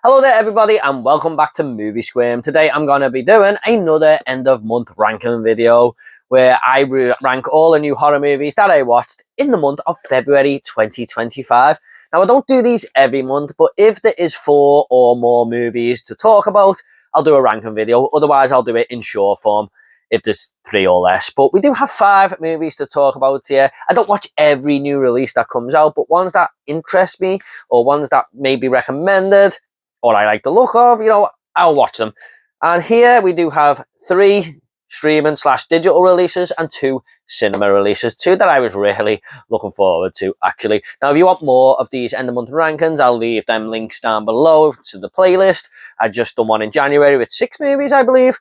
Hello there everybody and welcome back to Movie Squirm. Today I'm going to be doing another end of month ranking video where I rank all the new horror movies that I watched in the month of February 2025. Now I don't do these every month, but if there is 4 or more movies to talk about, I'll do a ranking video. Otherwise I'll do it in short form if there's 3 or less. But we do have 5 movies to talk about here. I don't watch every new release that comes out, but ones that interest me or ones that may be recommended or I like the look of, I'll watch them. And here we do have 3 streaming / digital releases and 2 cinema releases. 2 that I was really looking forward to, actually. Now, if you want more of these end of month rankings, I'll leave them links down below to the playlist. I just done one in January with 6 movies, I believe.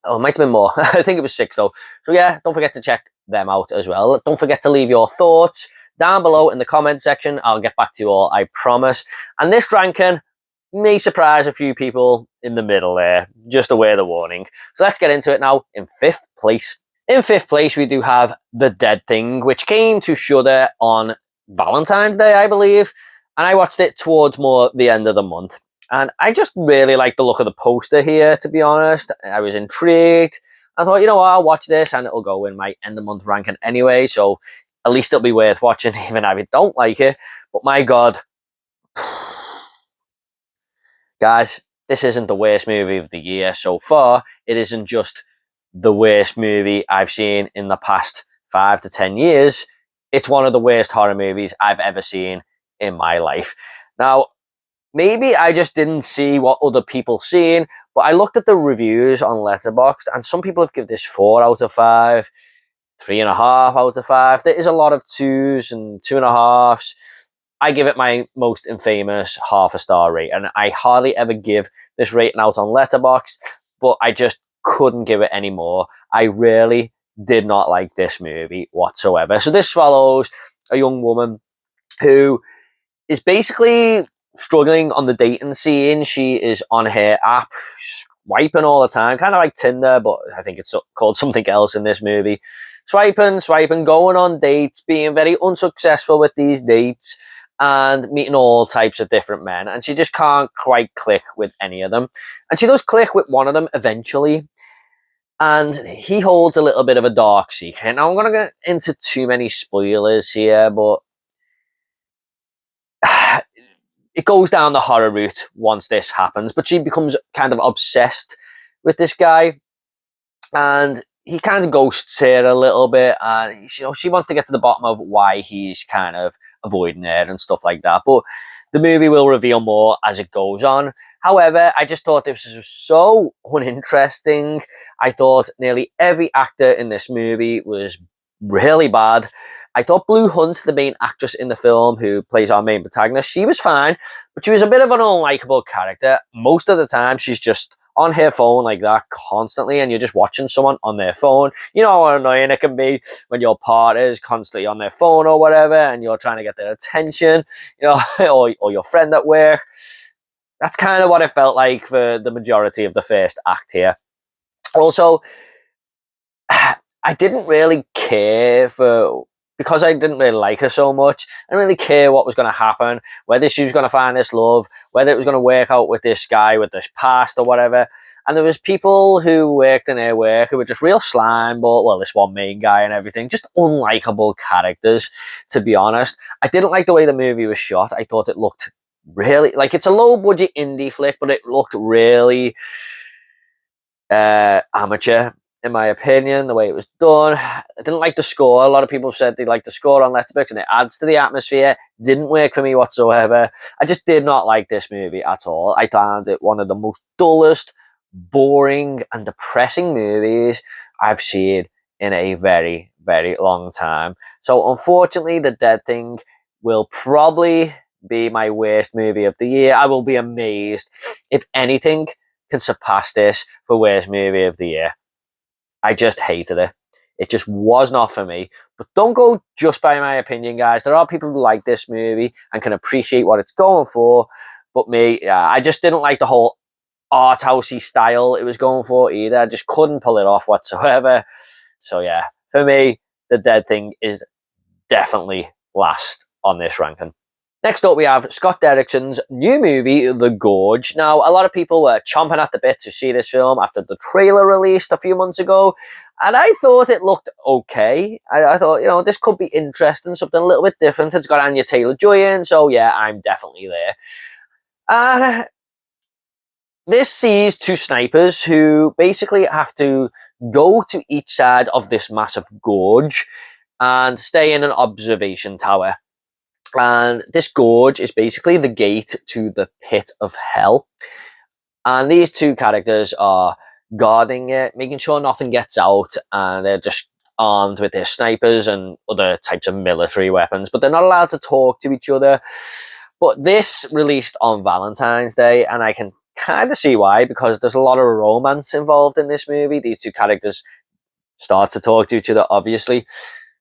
Oh, it might have been more. I think it was 6 though. So yeah, don't forget to check them out as well. Don't forget to leave your thoughts down below in the comment section. I'll get back to you all, I promise. And this ranking may surprise a few people in the middle there, just a word of warning. So let's get into it now. In 5th place. In 5th place, we do have The Dead Thing, which came to Shudder on Valentine's Day, I believe. And I watched it towards more the end of the month. And I just really like the look of the poster here, to be honest. I was intrigued. I thought, you know what, I'll watch this and it'll go in my end of month ranking anyway. So at least it'll be worth watching, even if I don't like it. But my God. Guys, this isn't the worst movie of the year so far. It isn't just the worst movie I've seen in the past 5 to 10 years. It's one of the worst horror movies I've ever seen in my life. Now, maybe I just didn't see what other people seen, but I looked at the reviews on Letterboxd, and some people have given this 4 out of 5, 3.5 out of 5. There is a lot of 2s and 2.5s. I give it my most infamous half a star rate, and I hardly ever give this rating out on Letterboxd, but I just couldn't give it any more. I really did not like this movie whatsoever. So this follows a young woman who is basically struggling on the dating scene. She is on her app, swiping all the time, kind of like Tinder, but I think it's called something else in this movie. Swiping, going on dates, being very unsuccessful with these dates, and meeting all types of different men, and she just can't quite click with any of them. And she does click with one of them eventually, and he holds a little bit of a dark secret. Now, I'm going to get into too many spoilers here, but it goes down the horror route once this happens, but she becomes kind of obsessed with this guy, and he kind of ghosts her a little bit, and she wants to get to the bottom of why he's kind of avoiding her and stuff like that. But the movie will reveal more as it goes on. However, I just thought this was so uninteresting. I thought nearly every actor in this movie was really bad. I thought Blue Hunt, the main actress in the film who plays our main protagonist, she was fine, but she was a bit of an unlikable character. Most of the time, she's just on her phone like that constantly, and you're just watching someone on their phone. You know how annoying it can be when your partner is constantly on their phone or whatever, and you're trying to get their attention, or your friend at work. That's kind of what it felt like for the majority of the first act here. Also, I didn't really care because I didn't really like her so much. I didn't really care what was going to happen, whether she was going to find this love, whether it was going to work out with this guy with this past or whatever. And there was people who worked in her work who were just real slime, but well, this one main guy and everything, just unlikable characters, to be honest. I didn't like the way the movie was shot. I thought it looked really like it's a low budget indie flick, but it looked really amateur, in my opinion, the way it was done. I didn't like the score. A lot of people said they liked the score on Letterboxd and it adds to the atmosphere. Didn't work for me whatsoever. I just did not like this movie at all. I found it one of the most dullest, boring and depressing movies I've seen in a very, very long time. So unfortunately, The Dead Thing will probably be my worst movie of the year. I will be amazed if anything can surpass this for worst movie of the year. I just hated it. It just was not for me. But don't go just by my opinion, guys. There are people who like this movie and can appreciate what it's going for. But me, I just didn't like the whole art housey style it was going for either. I just couldn't pull it off whatsoever. So yeah, for me, The Dead Thing is definitely last on this ranking. Next up, we have Scott Derrickson's new movie, The Gorge. Now, a lot of people were chomping at the bit to see this film after the trailer released a few months ago, and I thought it looked okay. I thought, this could be interesting, something a little bit different. It's got Anya Taylor-Joy in, so yeah, I'm definitely there. And this sees two snipers who basically have to go to each side of this massive gorge and stay in an observation tower. And this gorge is basically the gate to the pit of hell. And these two characters are guarding it, making sure nothing gets out, and they're just armed with their snipers and other types of military weapons, but they're not allowed to talk to each other. But this released on Valentine's Day, and I can kind of see why, because there's a lot of romance involved in this movie. These two characters start to talk to each other, obviously.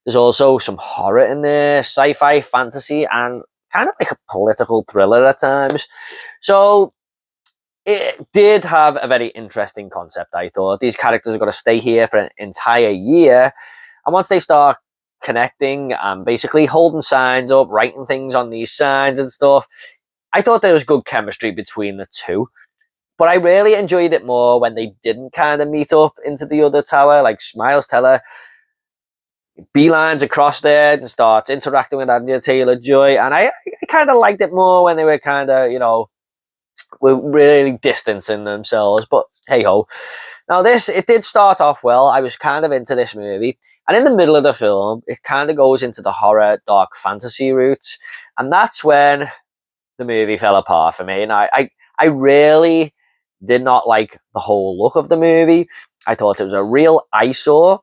There's also some horror in there, sci-fi, fantasy, and kind of like a political thriller at times. So it did have a very interesting concept, I thought. These characters are going to stay here for an entire year, and once they start connecting and basically holding signs up, writing things on these signs and stuff, I thought there was good chemistry between the two. But I really enjoyed it more when they didn't kind of meet up into the other tower. Like Miles Teller beelines across there and starts interacting with Anya Taylor-Joy, and I kind of liked it more when they were kind of, were really distancing themselves. But hey ho. Now it did start off well. I was kind of into this movie, and in the middle of the film, it kind of goes into the horror, dark fantasy route, and that's when the movie fell apart for me. And I really did not like the whole look of the movie. I thought it was a real eyesore,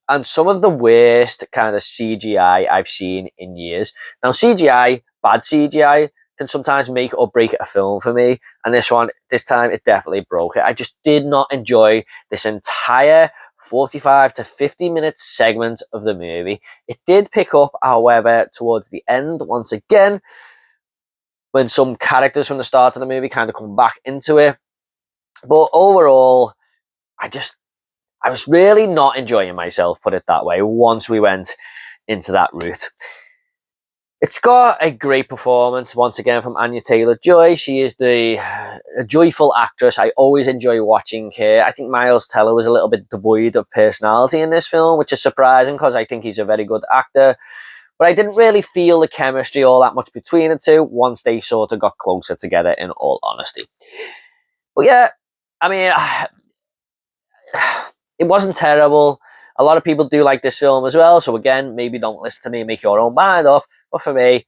and some of the worst kind of CGI I've seen in years. Now, bad CGI, can sometimes make or break a film for me, and this time, it definitely broke it. I just did not enjoy this entire 45 to 50 minute segment of the movie. It did pick up, however, towards the end, once again, when some characters from the start of the movie kind of come back into it. But overall, I was really not enjoying myself, put it that way, once we went into that route. It's got a great performance, once again, from Anya Taylor-Joy. She is a joyful actress. I always enjoy watching her. I think Miles Teller was a little bit devoid of personality in this film, which is surprising because I think he's a very good actor. But I didn't really feel the chemistry all that much between the two once they sort of got closer together, in all honesty. But yeah, I mean, it wasn't terrible. A lot of people do like this film as well. So again, maybe don't listen to me and make your own mind up. But for me,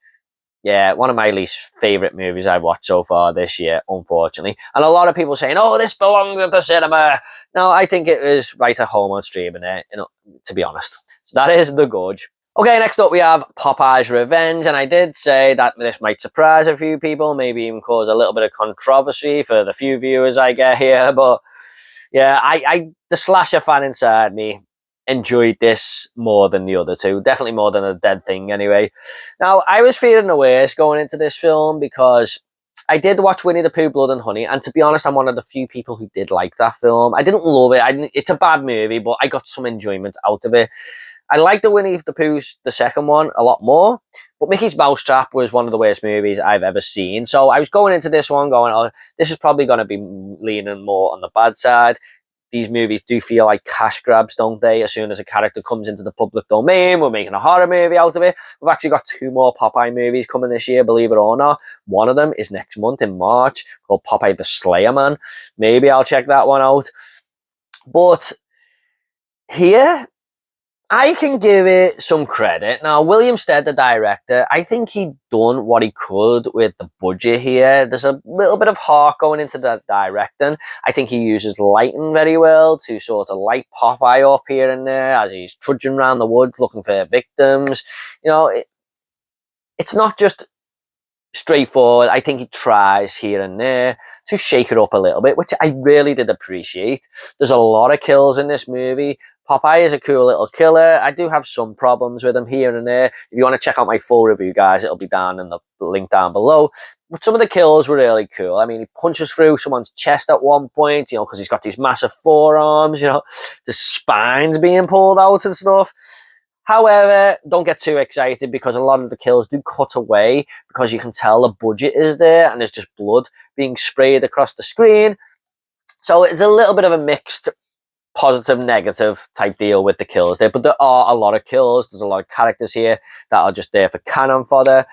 yeah, one of my least favourite movies I've watched so far this year, unfortunately. And a lot of people saying, oh, this belongs at the cinema. No, I think it was right at home on streaming there, to be honest. So that is The Gorge. Okay, next up we have Popeye's Revenge, and I did say that this might surprise a few people, maybe even cause a little bit of controversy for the few viewers I get here, but yeah, the slasher fan inside me enjoyed this more than the other two, definitely more than A Dead Thing anyway. Now, I was feeling the worst going into this film because I did watch Winnie the Pooh, Blood and Honey, and to be honest, I'm one of the few people who did like that film. I didn't love it. It's a bad movie, but I got some enjoyment out of it. I liked the Winnie the Pooh's, the second one, a lot more, but Mickey's Mousetrap was one of the worst movies I've ever seen. So I was going into this one going, oh, this is probably going to be leaning more on the bad side. These movies do feel like cash grabs, don't they? As soon as a character comes into the public domain, we're making a horror movie out of it. We've actually got 2 more Popeye movies coming this year, believe it or not. One of them is next month in March, called Popeye the Slayer Man. Maybe I'll check that one out. But here, I can give it some credit. Now, William Stead, the director, I think he'd done what he could with the budget here. There's a little bit of heart going into the directing. I think he uses lighting very well to sort of light Popeye up here and there as he's trudging around the woods looking for victims. It's not just straightforward. I think he tries here and there to shake it up a little bit, which I really did appreciate. There's a lot of kills in this movie. Popeye is a cool little killer. I do have some problems with him here and there. If you want to check out my full review, guys, it'll be down in the link down below. But some of the kills were really cool. I mean, he punches through someone's chest at one point, because he's got these massive forearms, the spine's being pulled out and stuff. However, don't get too excited because a lot of the kills do cut away because you can tell the budget is there and there's just blood being sprayed across the screen. So it's a little bit of a mixed positive negative type deal with the kills there, but there are a lot of kills. There's a lot of characters here that are just there for cannon fodder.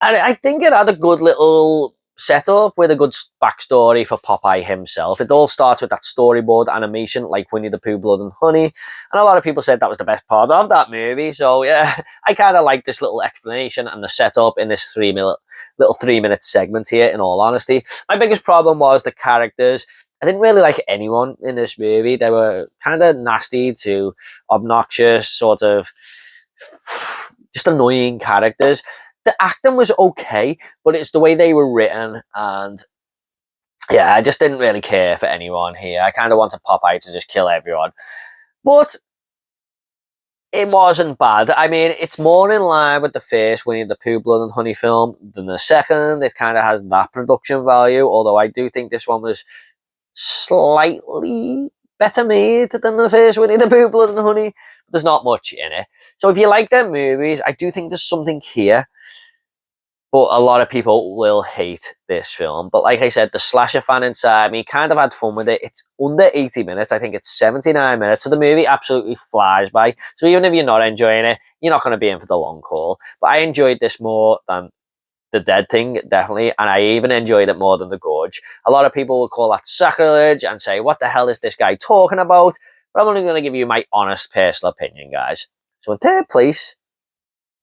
And I think it had a good little setup with a good backstory for Popeye himself. It all starts with that storyboard animation like Winnie the Pooh, Blood and Honey. And a lot of people said that was the best part of that movie. So yeah, I kind of like this little explanation and the setup in this little 3-minute segment here, in all honesty. My biggest problem was the characters. I didn't really like anyone in this movie. They were kind of nasty to obnoxious, sort of just annoying characters. The acting was okay, but it's the way they were written, and yeah, I just didn't really care for anyone here. I kind of wanted Popeye to just kill everyone, but it wasn't bad. I mean, it's more in line with the first Winnie the Pooh, Blood and Honey film than the second. It kind of has that production value, although I do think this one was slightly better made than the first Winnie the Pooh, Blood and Honey. But there's not much in it. So if you like them movies, I do think there's something here. But a lot of people will hate this film. But like I said, the slasher fan inside me kind of had fun with it. It's under 80 minutes. I think it's 79 minutes. So the movie absolutely flies by. So even if you're not enjoying it, you're not going to be in for the long haul. But I enjoyed this more than the Dead Thing, definitely. And I even enjoyed it more than The Gorge. A lot of people will call that sacrilege and say, what the hell is this guy talking about? But I'm only going to give you my honest personal opinion, guys. So in third place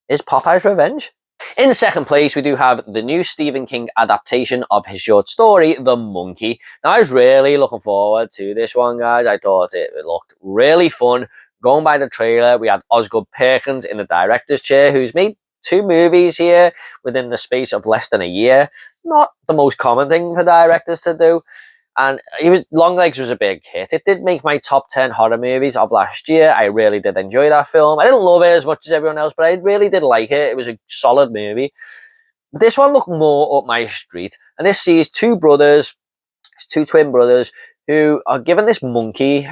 is Popeye's Revenge. In second place, we do have the new Stephen King adaptation of his short story, The Monkey. Now, I was really looking forward to this one, guys. I thought it looked really fun. Going by the trailer, we had Osgood Perkins in the director's chair, who's made 2 movies here within the space of less than a year. Not the most common thing for directors to do. And Longlegs was a big hit. It did make my top 10 horror movies of last year. I really did enjoy that film. I didn't love it as much as everyone else, but I really did like it. It was a solid movie. This one looked more up my street. And this sees 2 twin brothers, who are given this monkey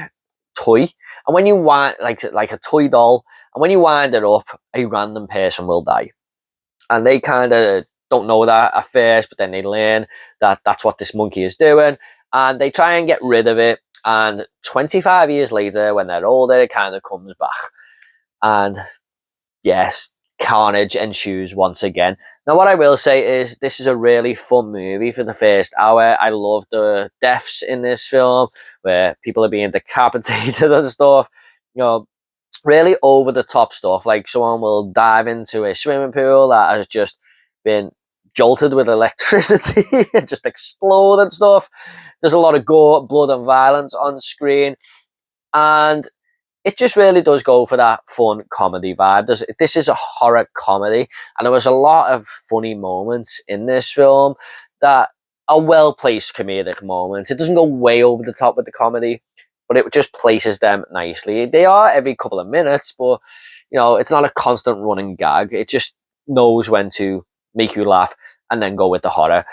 toy. And when you wind, like a toy doll, and when you wind it up, a random person will die. And they kind of don't know that at first, but then they learn that that's what this monkey is doing. And they try and get rid of it. And 25 years later, when they're older, it kind of comes back. And yes, carnage ensues once again. Now, what I will say is this is a really fun movie for the first hour. I love the deaths in this film, where people are being decapitated and stuff. You know, really over the top stuff. Like someone will dive into a swimming pool that has just been jolted with electricity and just explode and stuff. There's a lot of gore, blood and violence on screen, and it just really does go for that fun comedy vibe. This is a horror comedy, and there was a lot of funny moments in this film that are well-placed comedic moments. It doesn't go way over the top with the comedy, but it just places them nicely. They are every couple of minutes, but you know, it's not a constant running gag. It just knows when to make you laugh and then go with the horror.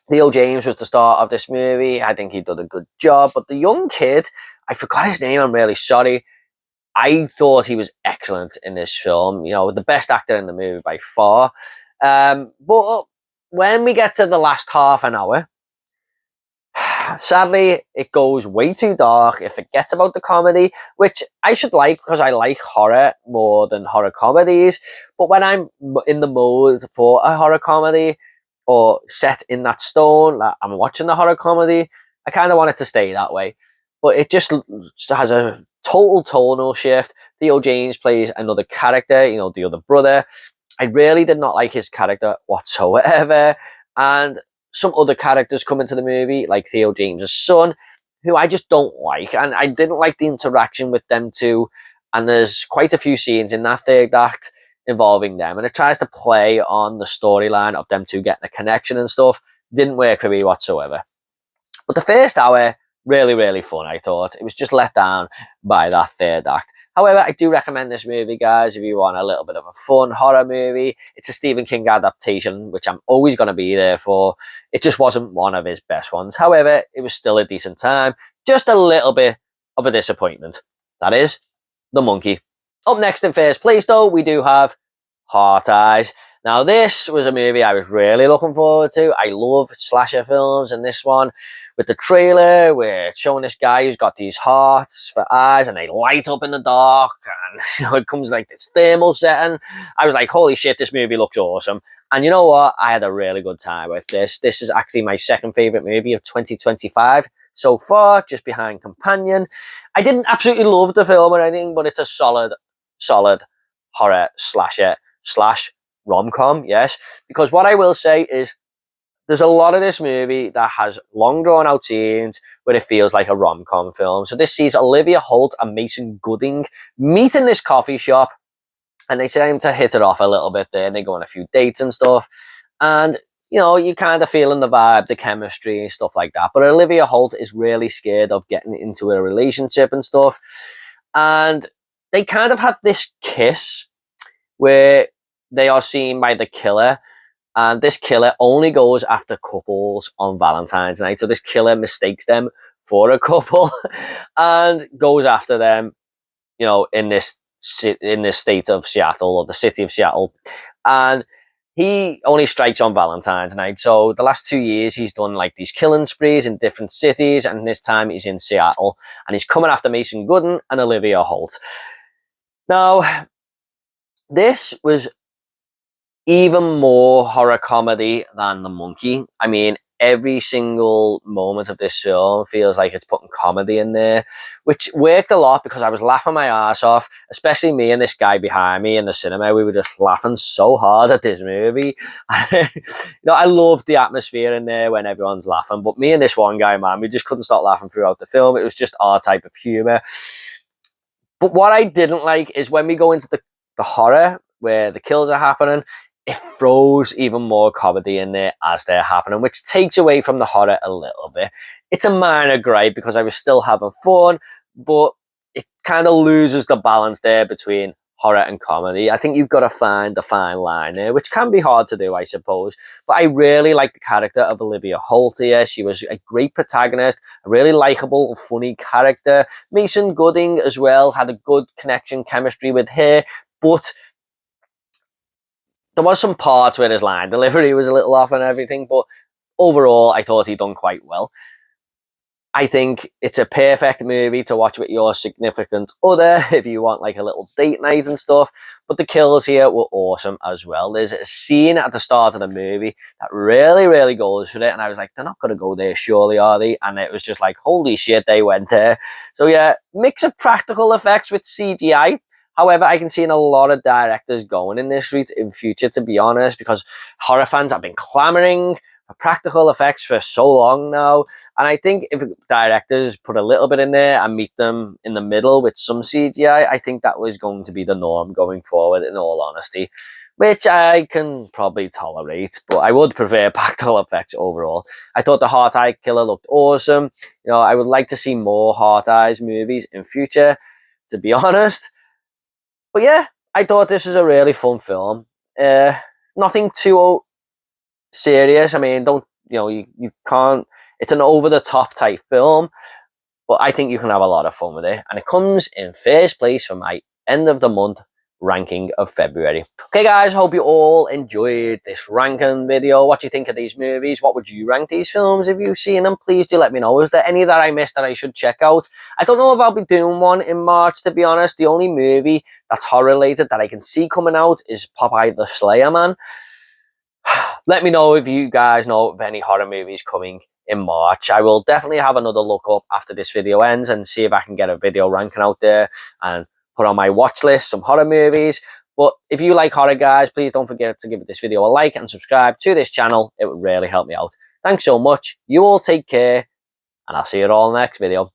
Theo James was the star of this movie. I think he did a good job. But the young kid, I forgot his name, I'm really sorry. I thought he was excellent in this film. You know, the best actor in the movie by far. But when we get to the last half an hour, sadly, it goes way too dark. It forgets about the comedy, which I should like because I like horror more than horror comedies. But when I'm in the mood for a horror comedy or set in that stone, like I'm watching the horror comedy, I kind of want it to stay that way. But it just has a total tonal shift. Theo James plays another character, you know, the other brother. I really did not like his character whatsoever. And some other characters come into the movie, like Theo James' son, who I just don't like. And I didn't like the interaction with them two. And there's quite a few scenes in that third act involving them. And it tries to play on the storyline of them two getting a connection and stuff. Didn't work for me whatsoever. But the first hour, really, really fun, I thought. It was just let down by that third act. However, I do recommend this movie, guys, if you want a little bit of a fun horror movie. It's a Stephen King adaptation, which I'm always going to be there for. It just wasn't one of his best ones. However, it was still a decent time. Just a little bit of a disappointment. That is The Monkey. Up next in first place, though, we do have Heart Eyes. Now, this was a movie I was really looking forward to. I love slasher films, and this one, with the trailer, where it's showing this guy who's got these hearts for eyes, and they light up in the dark, and it comes like this thermal setting. I was like, holy shit, this movie looks awesome. And you know what? I had a really good time with this. This is actually my second favourite movie of 2025 so far, just behind Companion. I didn't absolutely love the film or anything, but it's a solid horror slasher slash rom-com, yes. Because what I will say is there's a lot of this movie that has long drawn out scenes where it feels like a rom-com film. So this sees Olivia Holt and Mason Gooding meet in this coffee shop, and they seem to hit it off a little bit there, and they go on a few dates and stuff. And you know, you kind of feeling the vibe, the chemistry and stuff like that. But Olivia Holt is really scared of getting into a relationship and stuff. And they kind of have this kiss where they are seen by the killer, and this killer only goes after couples on Valentine's night. So this killer mistakes them for a couple and goes after them, you know, in this state of Seattle, or the city of Seattle. And he only strikes on Valentine's night. So the last 2 years he's done like these killing sprees in different cities, and this time he's in Seattle, and he's coming after Mason Gooden and Olivia Holt. Now, this was even more horror comedy than The Monkey. I mean, every single moment of this film feels like it's putting comedy in there, which worked a lot because I was laughing my ass off, especially me and this guy behind me in the cinema. We were just laughing so hard at this movie. You know, I loved the atmosphere in there when everyone's laughing, but me and this one guy, man, we just couldn't stop laughing throughout the film. It was just our type of humor. But what I didn't like is when we go into the horror where the kills are happening, it throws even more comedy in there as they're happening, which takes away from the horror a little bit. It's a minor gripe because I was still having fun, but it kind of loses the balance there between horror and comedy. I think you've got to find the fine line there, which can be hard to do, I suppose. But I really like the character of Olivia Holt here. She was a great protagonist, a really likable, funny character. Mason Gooding as well had a good connection, chemistry with her, but there was some parts where his line delivery was a little off and everything, but overall, I thought he'd done quite well. I think it's a perfect movie to watch with your significant other if you want like a little date night and stuff. But the kills here were awesome as well. There's a scene at the start of the movie that really, really goes for it. And I was like, they're not going to go there, surely, are they? And it was just like, holy shit, they went there. So yeah, mix of practical effects with CGI. However, I can see a lot of directors going in this route in future, to be honest, because horror fans have been clamoring for practical effects for so long now. And I think if directors put a little bit in there and meet them in the middle with some CGI, I think that was going to be the norm going forward, in all honesty, which I can probably tolerate, but I would prefer practical effects overall. I thought the Heart Eye Killer looked awesome. You know, I would like to see more Heart Eyes movies in future, to be honest. But yeah, I thought this was a really fun film. Nothing too serious. I mean, you can't, it's an over-the-top type film, but I think you can have a lot of fun with it. And it comes in first place for my end of the month ranking of February. Okay guys, hope you all enjoyed this ranking video. What do you think of these movies? What would you rank these films if you've seen them? Please do let me know. Is there any that I missed that I should check out? I don't know if I'll be doing one in March, to be honest. The only movie that's horror related that I can see coming out is Popeye the Slayer Man. Let me know if you guys know of any horror movies coming in March. I will definitely have another look up after this video ends and see if I can get a video ranking out there and put on my watch list some horror movies. But if you like horror, guys, please don't forget to give this video a like and subscribe to this channel. It would really help me out. Thanks so much. You all take care, and I'll see you all in the next video.